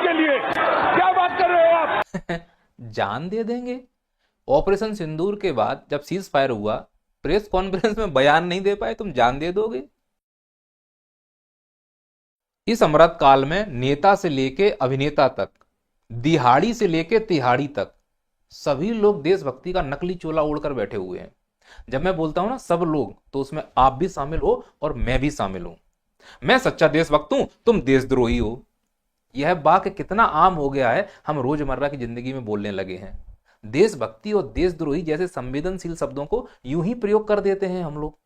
इसके लिए? क्या बात कर रहे हो आप? जान दे देंगे? ऑपरेशन सिंदूर के बाद जब सीज फायर हुआ, प्रेस कॉन्फ्रेंस में बयान नहीं दे पाए, तुम जान दे दोगे? इस अमृत काल में नेता से लेके अभिनेता तक, दिहाड़ी से लेके तिहाड़ी तक, सभी लोग देशभक्ति का नकली चोला ओढ़कर बैठे हुए हैं। जब मैं बोलता हूं ना सब लोग, तो उसमें आप भी शामिल हो और मैं भी शामिल हूं। मैं सच्चा देशभक्त हूं, तुम देशद्रोही हो। यह वाक्य कितना आम हो गया है, हम रोजमर्रा की जिंदगी में बोलने लगे हैं। देशभक्ति और देशद्रोही जैसे संवेदनशील शब्दों को यूं ही प्रयोग कर देते हैं हम लोग।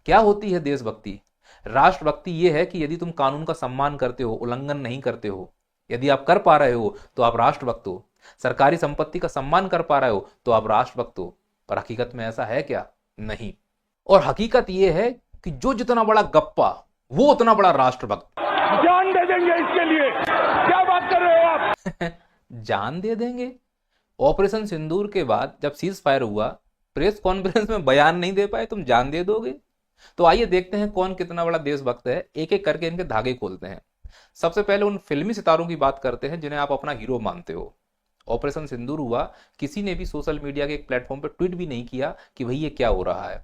क्या होती है देशभक्ति? राष्ट्रभक्ति यह है कि यदि तुम कानून का सम्मान करते हो, उल्लंघन नहीं करते हो, यदि आप कर पा रहे हो तो आप राष्ट्रभक्त हो। सरकारी संपत्ति का सम्मान कर पा रहे हो तो आप राष्ट्रभक्त हो। पर हकीकत में ऐसा है क्या? नहीं। और हकीकत यह है कि जो जितना बड़ा गप्पा, वो उतना बड़ा राष्ट्रभक्त। जान दे देंगे इसके लिए? क्या बात कर रहे हो आप? जान दे देंगे? ऑपरेशन सिंदूर के बाद जब सीज फायर हुआ, प्रेस कॉन्फ्रेंस में बयान नहीं दे पाए, तुम जान दे दोगे? तो आइए देखते हैं कौन कितना बड़ा देशभक्त है। एक एक करके इनके धागे खोलते हैं। सबसे पहले उन फिल्मी सितारों की बात करते हैं जिन्हें आप अपना हीरो मानते हो। ऑपरेशन सिंदूर हुआ, किसी ने भी सोशल मीडिया के एक प्लेटफॉर्म पर ट्वीट भी नहीं किया कि भाई ये क्या हो रहा है।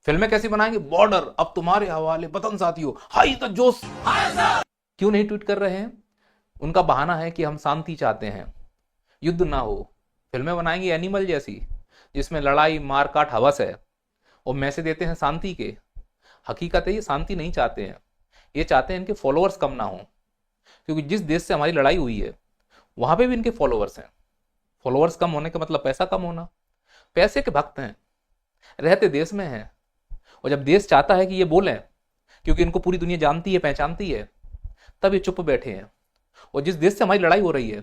फिल्में कैसी बनाएंगे? बॉर्डर अब तुम्हारे हवाले, वतन साथियों, हाई द जोश। क्यों नहीं ट्वीट कर रहे हैं? उनका बहाना है कि हम शांति चाहते हैं, युद्ध ना हो। फिल्में बनाएंगे एनिमल जैसी, जिसमें लड़ाई मारकाट हवस है, और मैसेज देते हैं शांति के। हकीकत है ये शांति नहीं चाहते हैं, ये चाहते हैं इनके फॉलोअर्स कम ना हो। क्योंकि जिस देश से हमारी लड़ाई हुई है वहां पे भी इनके फॉलोअर्स हैं। फॉलोअर्स कम होने का मतलब पैसा कम होना। पैसे के भक्त हैं, रहते देश में हैं, और जब देश चाहता है कि ये बोलें, क्योंकि इनको पूरी दुनिया जानती है, पहचानती है, तब ये चुप बैठे हैं। और जिस देश से हमारी लड़ाई हो रही है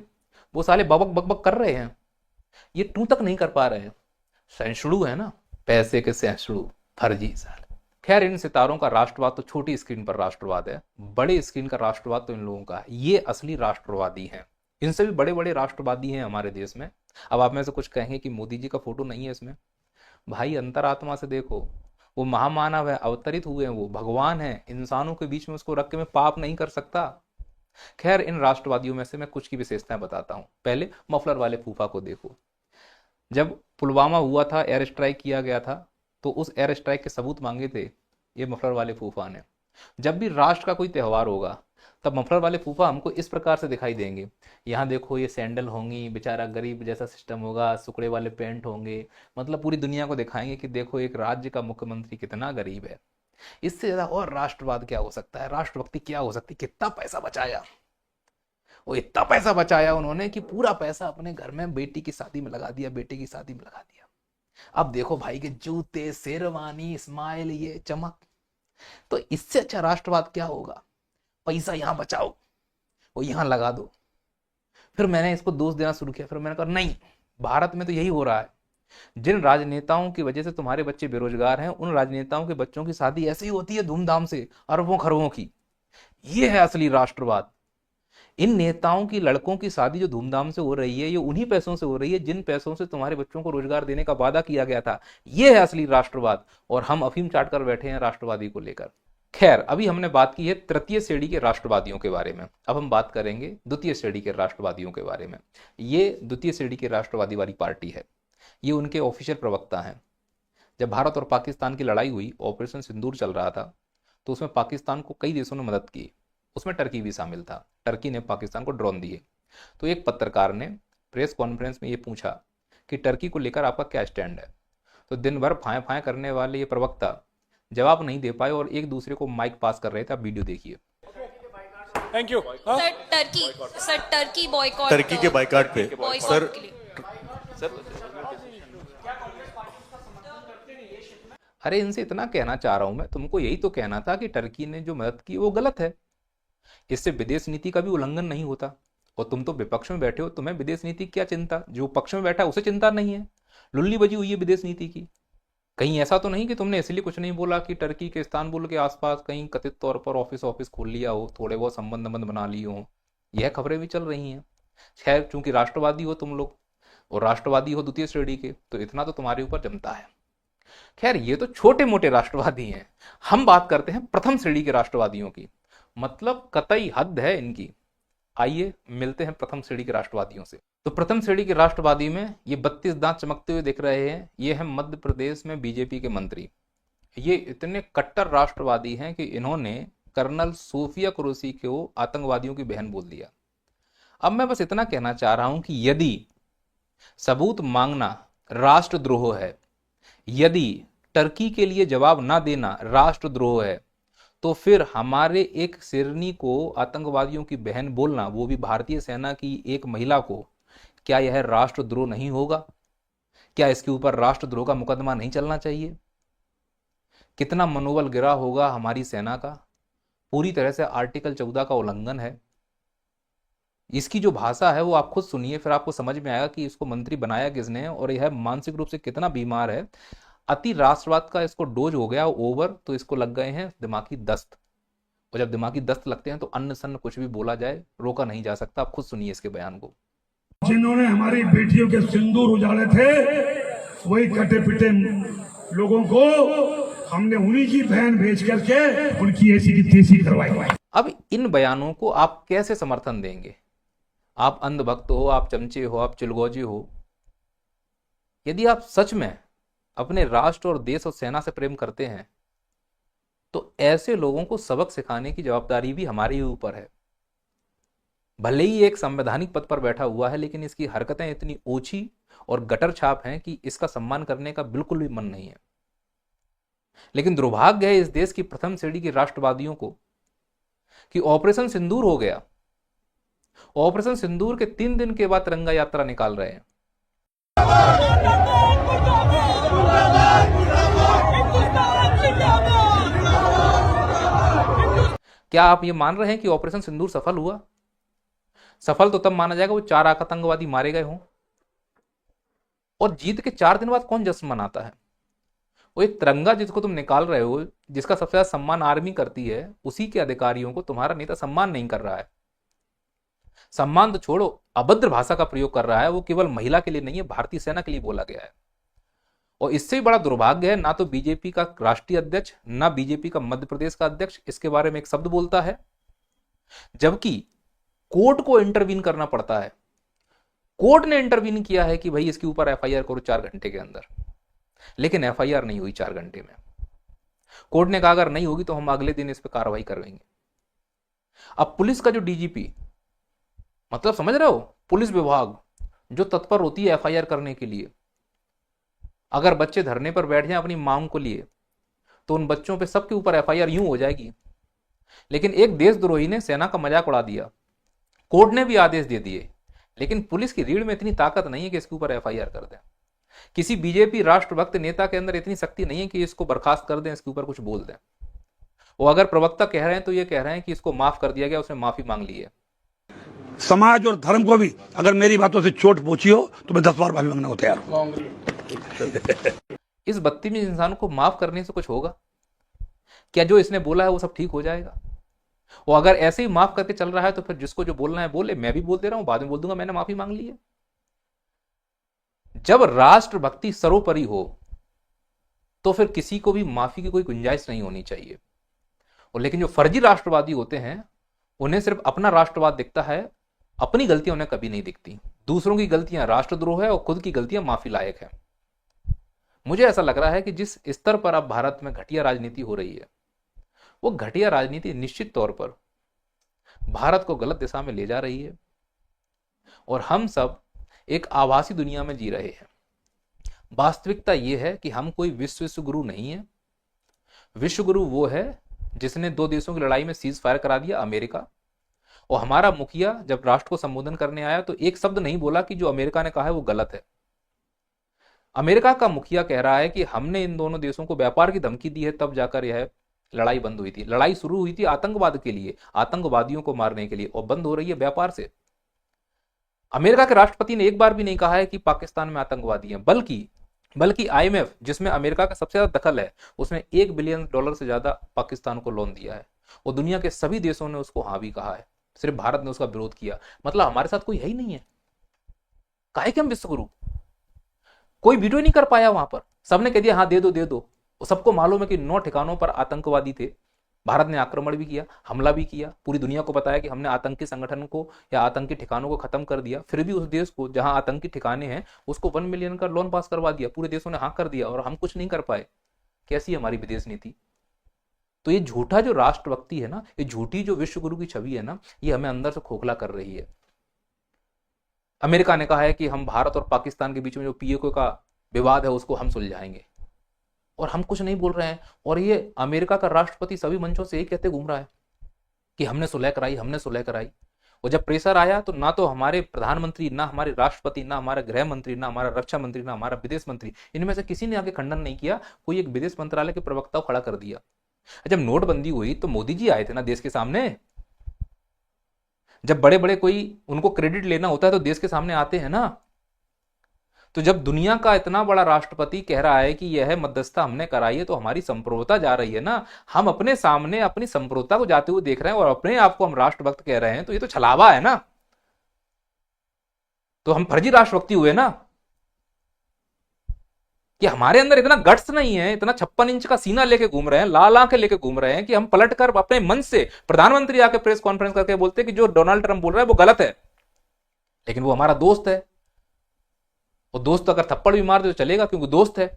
वो साले बकबक बकबक कर रहे हैं, ये टू तक नहीं कर पा रहे हैं। सैंसड़ू है ना, पैसे के सैंसड़ू, फर्जी साल। खैर, इन सितारों का राष्ट्रवाद तो छोटी स्क्रीन पर राष्ट्रवाद है, बड़े स्क्रीन का राष्ट्रवाद तो इन लोगों का है। ये असली राष्ट्रवादी हैं। इनसे भी बड़े बड़े राष्ट्रवादी हैं हमारे देश में। अब आप में से कुछ कहेंगे कि मोदी जी का फोटो नहीं है इसमें। भाई अंतरात्मा से देखो, वो महामानव है, अवतरित हुए हैं, वो भगवान है। इंसानों के बीच में उसको रख के मैं पाप नहीं कर सकता। खैर, इन राष्ट्रवादियों में से मैं कुछ की विशेषताएं बताता हूं। पहले मफलर वाले फूफा को देखो। जब पुलवामा हुआ था, एयर स्ट्राइक किया गया था, तो उस एयर स्ट्राइक के सबूत मांगे थे ये मफलर वाले फूफा ने। जब भी राष्ट्र का कोई त्यौहार होगा तब मफलर वाले फूफा हमको इस प्रकार से दिखाई देंगे। यहाँ देखो ये सैंडल होंगी, बेचारा गरीब जैसा सिस्टम होगा, सुकड़े वाले पैंट होंगे। मतलब पूरी दुनिया को दिखाएंगे कि देखो एक राज्य का मुख्यमंत्री कितना गरीब है। इससे ज्यादा और राष्ट्रवाद क्या हो सकता है? राष्ट्रभक्ति क्या हो सकती? कितना पैसा बचाया, वो इतना पैसा बचाया उन्होंने कि पूरा पैसा अपने घर में बेटी की शादी में लगा दिया, बेटे की शादी में लगा दिया। अब देखो भाई के जूते, शेरवानी, स्माइल, ये चमक। तो इससे अच्छा राष्ट्रवाद क्या होगा? पैसा यहां बचाओ, वो यहां लगा दो। फिर मैंने इसको दोष देना शुरू किया। फिर मैंने कहा नहीं, भारत में तो यही हो रहा है। जिन राजनेताओं की वजह से तुम्हारे बच्चे बेरोजगार हैं, उन राजनेताओं के बच्चों की शादी ऐसे ही होती है धूमधाम से, अरबों खरबों की। ये है असली राष्ट्रवाद। इन नेताओं की लड़कों की शादी जो धूमधाम से हो रही है, ये उन्हीं पैसों से हो रही है जिन पैसों से तुम्हारे बच्चों को रोजगार देने का वादा किया गया था। ये है असली राष्ट्रवाद। और हम अफीम चाट कर बैठे हैं राष्ट्रवादी को लेकर। खैर, अभी हमने बात की है तृतीय श्रेणी के राष्ट्रवादियों के बारे में। अब हम बात करेंगे द्वितीय श्रेणी के राष्ट्रवादियों के बारे में। ये द्वितीय श्रेणी के राष्ट्रवादी वाली पार्टी है। ये उनके ऑफिशियल प्रवक्ता हैं। जब भारत और पाकिस्तान की लड़ाई हुई, ऑपरेशन सिंदूर चल रहा था, तो उसमें पाकिस्तान को कई देशों ने मदद की। उसमें टर्की भी शामिल था। टर्की ने पाकिस्तान को ड्रोन दिए। तो एक पत्रकार ने प्रेस कॉन्फ्रेंस में ये पूछा कि टर्की को लेकर आपका क्या स्टैंड है। तो दिन भर फाए फाए करने वाले ये प्रवक्ता जवाब नहीं दे पाए और एक दूसरे को माइक पास कर रहे थे। आप वीडियो देखिए। Thank you. Sir Turkey boycott, Turkey के बायकॉट पे सर अरे इनसे इतना कहना चाह रहा हूं मैं, तुमको यही तो कहना था कि टर्की ने जो मदद की वो गलत है। इससे विदेश नीति का भी उल्लंघन नहीं होता। और तुम तो विपक्ष में बैठे हो, तुम्हें विदेश नीति की क्या चिंता? जो पक्ष में बैठा है उसे चिंता नहीं है। लुल्ली बजी हुई है विदेश नीति की। कहीं ऐसा तो नहीं कि तुमने इसलिए कुछ नहीं बोला कि टर्की के इस्तांबुल के आसपास कहीं कथित तौर पर ऑफिस खोल लिया हो, थोड़े बहुत संबंध बना लिए हो। यह खबरें भी चल रही हैं। खैर, चूंकि राष्ट्रवादी हो तुम लोग और राष्ट्रवादी हो द्वितीय श्रेणी के, तो इतना तो तुम्हारे ऊपर जमता है। खैर, ये तो छोटे मोटे राष्ट्रवादी हैं। हम बात करते हैं प्रथम श्रेणी के राष्ट्रवादियों की। मतलब कतई हद है इनकी। आइए मिलते हैं प्रथम श्रेणी के राष्ट्रवादियों से। तो प्रथम श्रेणी के राष्ट्रवादी में ये 32 दांत चमकते हुए दिख रहे हैं, ये है मध्य प्रदेश में बीजेपी के मंत्री। ये इतने कट्टर राष्ट्रवादी हैं कि इन्होंने कर्नल सोफिया कुरैशी को आतंकवादियों की बहन बोल दिया। अब मैं बस इतना कहना चाह रहा हूं कि यदि सबूत मांगना राष्ट्रद्रोह है, यदि टर्की के लिए जवाब ना देना राष्ट्रद्रोह है, तो फिर हमारे एक शेरनी को आतंकवादियों की बहन बोलना, वो भी भारतीय सेना की एक महिला को, क्या यह राष्ट्रद्रोह नहीं होगा? क्या इसके ऊपर राष्ट्रद्रोह का मुकदमा नहीं चलना चाहिए? कितना मनोबल गिरा होगा हमारी सेना का। पूरी तरह से आर्टिकल 14 का उल्लंघन है। इसकी जो भाषा है वो आप खुद सुनिए, फिर आपको समझ में आएगा कि इसको मंत्री बनाया किसने और यह मानसिक रूप से कितना बीमार है। अति राष्ट्रवाद का इसको डोज हो गया ओवर, तो इसको लग गए हैं दिमागी दस्त। और जब दिमागी दस्त लगते हैं तो अन्न सन्न कुछ भी बोला जाए, रोका नहीं जा सकता। आप खुद सुनिए इसके बयान को। जिन्होंने हमारी बेटियों के सिंदूर उजाड़े थे, वही कटे पिटे लोगों को हमने उन्हीं की बहन भेज करके उनकी ऐसी की तैसी करवाई। अब इन बयानों को आप कैसे समर्थन देंगे? आप अंधभक्त हो, आप चमचे हो, आप चिलगोजी हो। यदि आप सच में अपने राष्ट्र और देश और सेना से प्रेम करते हैं तो ऐसे लोगों को सबक सिखाने की जवाबदारी भी हमारे ही ऊपर है। भले ही एक संवैधानिक पद पर बैठा हुआ है, लेकिन इसकी हरकतें इतनी ओछी और गटर छाप हैं कि इसका सम्मान करने का बिल्कुल भी मन नहीं है। लेकिन दुर्भाग्य है इस देश की प्रथम श्रेणी के राष्ट्रवादियों को कि ऑपरेशन सिंदूर हो गया। ऑपरेशन सिंदूर के 3 दिन के बाद तिरंगा यात्रा निकाल रहे हैं। क्या आप ये मान रहे हैं कि ऑपरेशन सिंदूर सफल हुआ? सफल तो तब माना जाएगा वो 4 आतंकवादी मारे गए हों। और जीत के 4 दिन बाद कौन जश्न मनाता है? वो एक तिरंगा जिसको तुम निकाल रहे हो, जिसका सबसे ज्यादा सम्मान आर्मी करती है, उसी के अधिकारियों को तुम्हारा नेता सम्मान नहीं कर रहा है। सम्मान तो छोड़ो, अभद्र भाषा का प्रयोग कर रहा है। वो केवल महिला के लिए नहीं है, भारतीय सेना के लिए बोला गया है। और इससे भी बड़ा दुर्भाग्य है, ना तो बीजेपी का राष्ट्रीय अध्यक्ष, ना बीजेपी का मध्य प्रदेश का अध्यक्ष इसके बारे में एक शब्द बोलता है, जबकि कोर्ट को इंटरवीन करना पड़ता है। कोर्ट ने इंटरवीन किया है कि भाई इसके ऊपर एफआईआर करो 4 घंटे के अंदर, लेकिन एफआईआर नहीं हुई 4 घंटे में। कोर्ट ने कहा अगर नहीं होगी तो हम अगले दिन इस पर कार्रवाई करेंगे। अब पुलिस का जो डीजीपी, मतलब समझ रहे हो, पुलिस विभाग जो तत्पर होती है एफआईआर करने के लिए, अगर बच्चे धरने पर बैठ जाएं अपनी मांग को लिए तो उन बच्चों पे सबके ऊपर एफआईआर यूं हो जाएगी। लेकिन एक देशद्रोही ने सेना का मजाक उड़ा दिया, कोर्ट ने भी आदेश दे दिए, लेकिन पुलिस की रीढ़ में इतनी ताकत नहीं है कि इसके ऊपर एफआईआर कर दें। किसी बीजेपी राष्ट्रभक्त नेता के अंदर इतनी शक्ति नहीं है कि इसको बर्खास्त कर दें, इसके ऊपर कुछ बोल दें। वो अगर प्रवक्ता कह रहे हैं तो ये कह रहे हैं कि इसको माफ कर दिया गया, उसने माफी मांग ली है। समाज और धर्म को भी अगर मेरी बातों से चोट पहुंची हो तो मैं 10 बार माफी मांगने को तैयार हूं। इस बदतमीज इंसान को माफ करने से कुछ होगा क्या? जो इसने बोला है वो सब ठीक हो जाएगा? वो अगर ऐसे ही माफ करके चल रहा है तो फिर जिसको जो बोलना है बोले। मैं भी बोल दे रहा हूं, बाद में बोल दूंगा मैंने माफी मांग ली है। जब राष्ट्रभक्ति सर्वोपरि हो तो फिर किसी को भी माफी की कोई गुंजाइश नहीं होनी चाहिए। और लेकिन जो फर्जी राष्ट्रवादी होते हैं उन्हें सिर्फ अपना राष्ट्रवाद दिखता है, अपनी गलतियां उन्हें कभी नहीं दिखती। दूसरों की गलतियां राष्ट्रद्रोह है और खुद की गलतियां माफी लायक है। मुझे ऐसा लग रहा है कि जिस स्तर पर अब भारत में घटिया राजनीति हो रही है, वो घटिया राजनीति निश्चित तौर पर भारत को गलत दिशा में ले जा रही है और हम सब एक आभासी दुनिया में जी रहे हैं। वास्तविकता यह है कि हम कोई विश्व गुरु नहीं है। विश्व गुरु वो है जिसने 2 देशों की लड़ाई में सीज फायर करा दिया, अमेरिका। और हमारा मुखिया जब राष्ट्र को संबोधन करने आया तो एक शब्द नहीं बोला कि जो अमेरिका ने कहा है वो गलत है। अमेरिका का मुखिया कह रहा है कि हमने इन दोनों देशों को व्यापार की धमकी दी है, तब जाकर यह लड़ाई बंद हुई थी। लड़ाई शुरू हुई थी आतंकवाद के लिए, आतंकवादियों को मारने के लिए, और बंद हो रही है व्यापार से। अमेरिका के राष्ट्रपति ने एक बार भी नहीं कहा है कि पाकिस्तान में आतंकवादी हैं, बल्कि आईएमएफ, जिसमें अमेरिका का सबसे ज्यादा दखल है, उसने $1 बिलियन से ज्यादा पाकिस्तान को लोन दिया है और दुनिया के सभी देशों ने उसको हाँ भी कहा है। सिर्फ भारत ने उसका विरोध किया। मतलब हमारे साथ कोई है ही नहीं है। काहे कि हम विश्वगुरु, कोई वीडियो नहीं कर पाया वहां पर। सबने कह दिया हाँ दे दो। सबको मालूम है कि 9 ठिकानों पर आतंकवादी थे भारत ने आक्रमण भी किया, हमला भी किया, पूरी दुनिया को बताया कि हमने आतंकी संगठन को या आतंकी ठिकानों को खत्म कर दिया। फिर भी उस देश को जहां आतंकी ठिकाने हैं उसको 1 मिलियन का लोन पास करवा दिया, पूरे देशों ने हाँ कर दिया और हम कुछ नहीं कर पाए। कैसी हमारी विदेश नीति? तो ये झूठा जो राष्ट्रभक्ति है ना, ये झूठी जो विश्व गुरु की छवि है ना, ये हमें अंदर से खोखला कर रही है। अमेरिका ने कहा है कि हम भारत और पाकिस्तान के बीच में जो पीओके का विवाद है उसको हम सुलझाएंगे, और हम कुछ नहीं बोल रहे हैं। और ये अमेरिका का राष्ट्रपति सभी मंचों से यही कहते घूम रहा है कि हमने सुलह कराई, हमने सुलह कराई। और जब प्रेशर आया तो ना तो हमारे प्रधानमंत्री, ना हमारे राष्ट्रपति, ना हमारा गृह मंत्री, ना हमारा रक्षा मंत्री, ना हमारा विदेश मंत्री, इनमें से किसी ने आगे खंडन नहीं किया। कोई एक विदेश मंत्रालय के प्रवक्ता को खड़ा कर दिया। जब नोटबंदी हुई तो मोदी जी आए थे ना देश के सामने। जब बड़े बड़े कोई उनको क्रेडिट लेना होता है तो देश के सामने आते हैं ना। तो जब दुनिया का इतना बड़ा राष्ट्रपति कह रहा है कि यह मध्यस्थता हमने कराई है, तो हमारी संप्रभुता जा रही है ना। हम अपने सामने अपनी संप्रभुता को जाते हुए देख रहे हैं और अपने आप को हम राष्ट्रभक्त कह रहे हैं, तो ये तो छलावा है ना। तो हम फर्जी राष्ट्रभक्ति हुए ना कि हमारे अंदर इतना गट्स नहीं है, इतना 56 इंच का सीना लेके घूम रहे हैं, लाल आंखें लेके घूम रहे हैं कि हम पलट कर अपने मन से प्रधानमंत्री आके प्रेस कॉन्फ्रेंस करके बोलते कि जो डोनाल्ड ट्रंप बोल रहा है वो गलत है, लेकिन वो हमारा दोस्त है। और दोस्त अगर थप्पड़ भी मार दे तो चलेगा क्योंकि दोस्त है।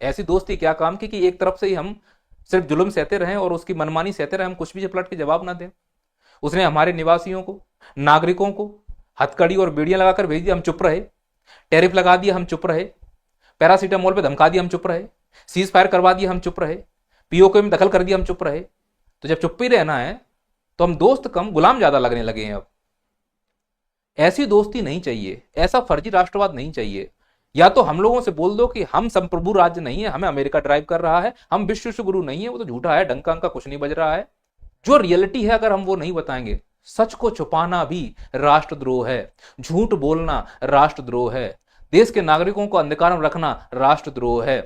ऐसी दोस्ती क्या काम की कि एक तरफ से ही हम सिर्फ जुल्म सहते रहें और उसकी मनमानी सहते रहें, हम कुछ भी पलट के जवाब ना दें। उसने हमारे निवासियों को, नागरिकों को हथकड़ी और बेड़ियां लगाकर भेज दिया, हम चुप रहे। टैरिफ लगा दिया, हम चुप रहे। पैरासीटामोल पे धमका दिया, हम चुप रहे। सीज फायर करवा दिया, हम चुप रहे। पीओके में दखल कर दिया, हम चुप रहे। तो जब चुप ही रहना है तो हम दोस्त कम गुलाम ज्यादा लगने लगे हैं। अब ऐसी दोस्ती नहीं चाहिए, ऐसा फर्जी राष्ट्रवाद नहीं चाहिए। या तो हम लोगों से बोल दो कि हम संप्रभु राज्य नहीं है, हमें अमेरिका ड्राइव कर रहा है, हम विश्व गुरु नहीं है, वो तो झूठा है, डंका का कुछ नहीं बज रहा है। जो रियलिटी है अगर हम वो नहीं बताएंगे, सच को छुपाना भी राष्ट्रद्रोह है, झूठ बोलना राष्ट्रद्रोह है, देश के नागरिकों को अंधकार में रखना राष्ट्रद्रोह है।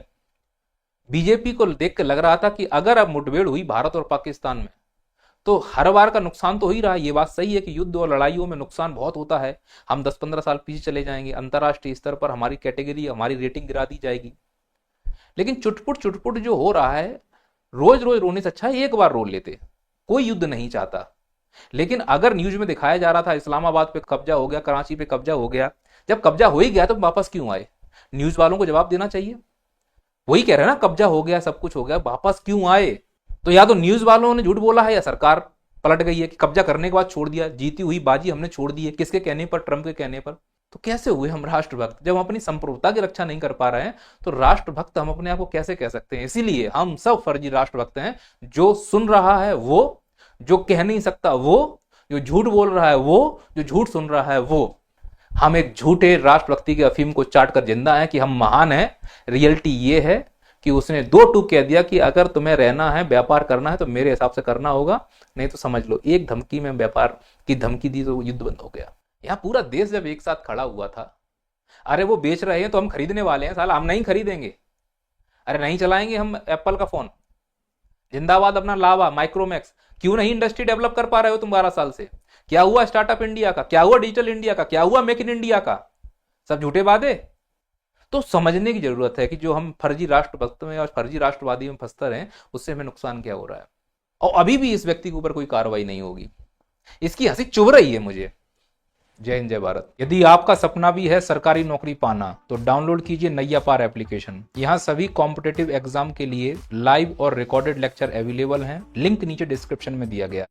बीजेपी को देख के लग रहा था कि अगर अब मुठभेड़ हुई भारत और पाकिस्तान में तो हर बार का नुकसान तो हो ही रहा है। ये बात सही है कि युद्ध और लड़ाइयों में नुकसान बहुत होता है, हम 10-15 साल पीछे चले जाएंगे, अंतरराष्ट्रीय स्तर पर हमारी कैटेगरी, हमारी रेटिंग गिरा दी जाएगी। लेकिन चुटपुट जो हो रहा है, रोज रोज रोने से अच्छा है एक बार रो लेते। कोई युद्ध नहीं चाहता, लेकिन अगर न्यूज में दिखाया जा रहा था इस्लामाबाद पे कब्जा हो गया, कराची पे कब्जा हो गया, जब कब्जा हो ही गया तो वापस क्यों आए? न्यूज वालों को जवाब देना चाहिए। वही कह रहे हैं ना, कब्जा हो गया, सब कुछ हो गया, वापस क्यों आए? तो या तो न्यूज वालों ने झूठ बोला है या सरकार पलट गई है कि कब्जा करने के बाद छोड़ दिया, जीती हुई बाजी हमने छोड़ दी है। किसके कहने पर? ट्रंप के कहने पर। तो कैसे हुए हम राष्ट्रभक्त जब हम अपनी संप्रभुता की रक्षा नहीं कर पा रहे हैं? तो राष्ट्रभक्त हम अपने आप को कैसे कह सकते हैं? इसीलिए हम सब फर्जी राष्ट्रभक्त हैं। जो सुन रहा है वो, जो कह नहीं सकता वो, जो झूठ बोल रहा है वो, जो झूठ सुन रहा है वो। हम एक झूठे राष्ट्रभक्ति के अफीम को चाट कर जिंदा है कि हम महान हैं। रियलिटी ये है कि उसने 2 टूक कह दिया कि अगर तुम्हें रहना है, व्यापार करना है तो मेरे हिसाब से करना होगा, नहीं तो समझ लो। एक धमकी में व्यापार की धमकी दी तो युद्ध बंद हो गया। यहाँ पूरा देश जब एक साथ खड़ा हुआ था, अरे वो बेच रहे हैं तो हम खरीदने वाले हैं, साला हम नहीं खरीदेंगे। अरे नहीं चलाएंगे हम एप्पल का फोन, जिंदाबाद अपना लावा, माइक्रोमैक्स। क्यों नहीं इंडस्ट्री डेवलप कर पा रहे हो तुम 12 साल से? क्या हुआ स्टार्टअप इंडिया का? क्या हुआ डिजिटल इंडिया का? क्या हुआ मेक इन इंडिया का? सब झूठे वादे। तो समझने की जरूरत है कि जो हम फर्जी राष्ट्रभक्त में और फर्जी राष्ट्रवादी में फंसते रहे, उससे हमें नुकसान क्या हो रहा है। और अभी भी इस व्यक्ति के ऊपर कोई कार्रवाई नहीं होगी, इसकी हंसी चुभ रही है मुझे। जय हिंद, जय भारत। यदि आपका सपना भी है सरकारी नौकरी पाना, तो डाउनलोड कीजिए नैया पार एप्लीकेशन। यहाँ सभी कॉम्पिटिटिव एग्जाम के लिए लाइव और रिकॉर्डेड लेक्चर अवेलेबल हैं। लिंक नीचे डिस्क्रिप्शन में दिया गया।